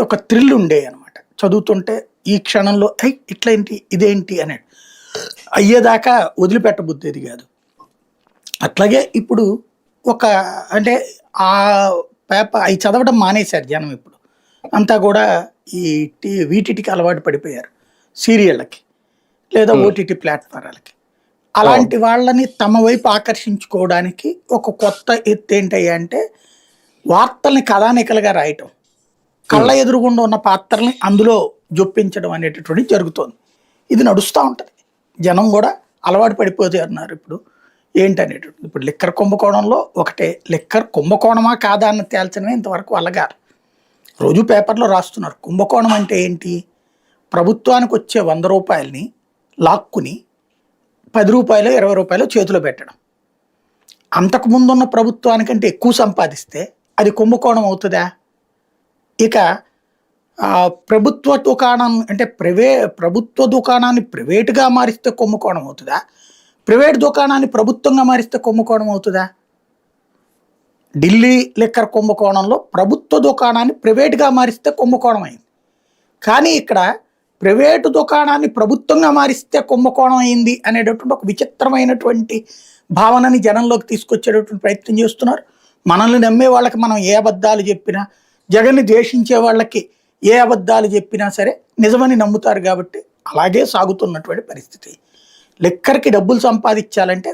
ఒక థ్రిల్ ఉండేవి అనమాట. చదువుతుంటే ఈ క్షణంలో ఇట్లేంటి ఇదేంటి అనేది అయ్యేదాకా వదిలిపెట్టబుద్ధేది కాదు. అట్లాగే ఇప్పుడు ఒక అంటే ఆ అయి చదవడం మానేశారు జనం ఇప్పుడు. అంతా కూడా ఈ వీటికి అలవాటు పడిపోయారు. సీరియళ్ళకి లేదా హ్మ్. ఓటీటీ ప్లాట్‌ఫారాలకి. అవును. అలాంటి వాళ్ళని తమ వైపు ఆకర్షించుకోవడానికి ఒక కొత్త ఎత్తేంటయ్యా అంటే వార్తల్ని కథానికలుగా రాయటం. కళ్ళ హ్మ్. ఎదురుగుండా ఉన్న పాత్రల్ని అందులో జొప్పించడం అనేటటువంటిది జరుగుతోంది. ఇది నడుస్తా ఉంటది. జనం గూడా అలవాటు పడిపోతున్నారు ఇప్పుడు. ఏంటనేటువంటిది. ఇప్పుడు లిక్కర్ కుంభకోణంలో ఒకటే లిక్కర్ కుంభకోణమా కాదా అన్నది తేల్చడమే ఇంతవరకు వల్ల గాదు. రోజు పేపర్‌లో రాస్తున్నారు. కుంభకోణం అంటే ఏంటి? ప్రభుత్వానికొచ్చే రూ. 100ని లాక్కుని రూ. 10, రూ. 20 చేతిలో పెట్టడం. అంతకుముందున్న ప్రభుత్వానికంటే ఎక్కువ సంపాదిస్తే అది కుంభకోణం అవుతదా? ఇక ప్రభుత్వ దుకాణం అంటే ప్రభుత్వ దుకాణాన్ని ప్రైవేట్‌గా మారిస్తే కుంభకోణం అవుతదా? ప్రైవేట్ దుకాణాన్ని ప్రభుత్వంగా మారిస్తే కుంభకోణం అవుతదా? ఢిల్లీ లిక్కర్ కుంభకోణంలో ప్రభుత్వ దుకాణాన్ని ప్రైవేట్‌గా మారిస్తే కుంభకోణం అయింది. కానీ ఇక్కడ ప్రైవేటు దుకాణాన్ని ప్రభుత్వంగా మారిస్తే కుంభకోణం అయింది అనేటటువంటి ఒక విచిత్రమైనటువంటి భావనని జనంలోకి తీసుకొచ్చేటటువంటి ప్రయత్నం చేస్తున్నారు. మనల్ని నమ్మే వాళ్ళకి మనం ఏ అబద్ధాలు చెప్పినా, జగన్‌ని ద్వేషించే వాళ్ళకి ఏ అబద్ధాలు చెప్పినా సరే నిజమని నమ్ముతారు కాబట్టి అలాగే సాగుతున్నటువంటి పరిస్థితి. లిక్కర్‌కి డబ్బులు సంపాదించాలంటే